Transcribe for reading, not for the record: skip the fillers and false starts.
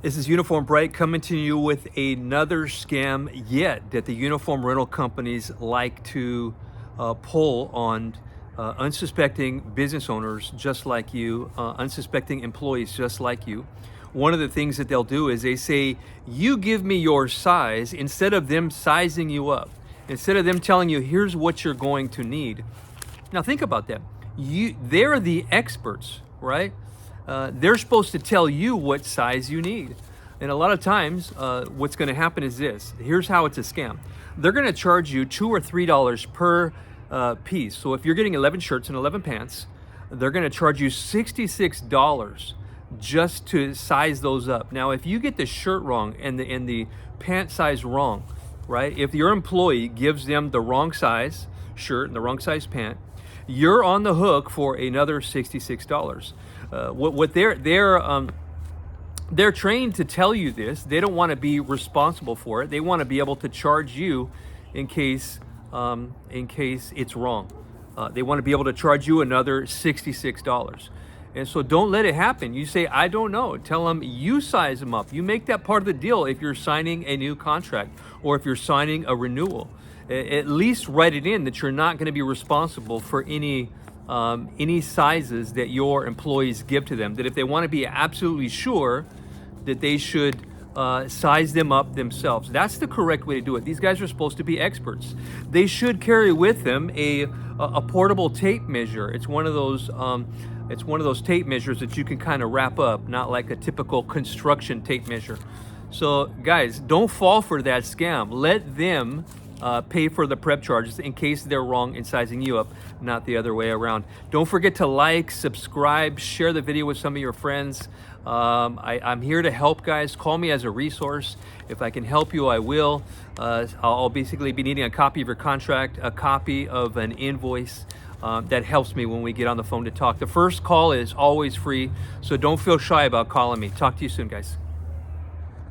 This is Uniform Bright coming to you with another scam yet that the uniform rental companies like to pull on unsuspecting business owners just like you, unsuspecting employees just like you. One of the things that they'll do is they say, you give me your size, instead of them sizing you up, instead of them telling you, here's what you're going to need. Now think about that. They're the experts, right? They're supposed to tell you what size you need. And a lot of times, what's going to happen is this. Here's how it's a scam. They're going to charge you $2 or $3 per piece. So if you're getting 11 shirts and 11 pants, they're going to charge you $66 just to size those up. Now, if you get the shirt wrong and the pant size wrong, right? If your employee gives them the wrong size shirt and the wrong size pant, you're on the hook for another $66. What they're trained to tell you this. They don't want to be responsible for it. They want to be able to charge you in case it's wrong. They want to be able to charge you another $66. And so don't let it happen. You say, I don't know. Tell them you size them up. You make that part of the deal if you're signing a new contract or if you're signing a renewal. At least write it in that you're not going to be responsible for any sizes that your employees give to them. That if they want to be absolutely sure, that they should size them up themselves. That's the correct way to do it. These guys are supposed to be experts. They should carry with them a portable tape measure. It's one of those tape measures that you can kind of wrap up, not like a typical construction tape measure. So guys, don't fall for that scam. Let them pay for the prep charges in case they're wrong in sizing you up, not the other way around. Don't forget to like, subscribe, share the video with some of your friends. I'm here to help, guys. Call me as a resource. If I can help you, I will. I'll basically be needing a copy of your contract, a copy of an invoice. That helps me when we get on the phone to talk. The first call is always free, so don't feel shy about calling me. Talk to you soon, guys.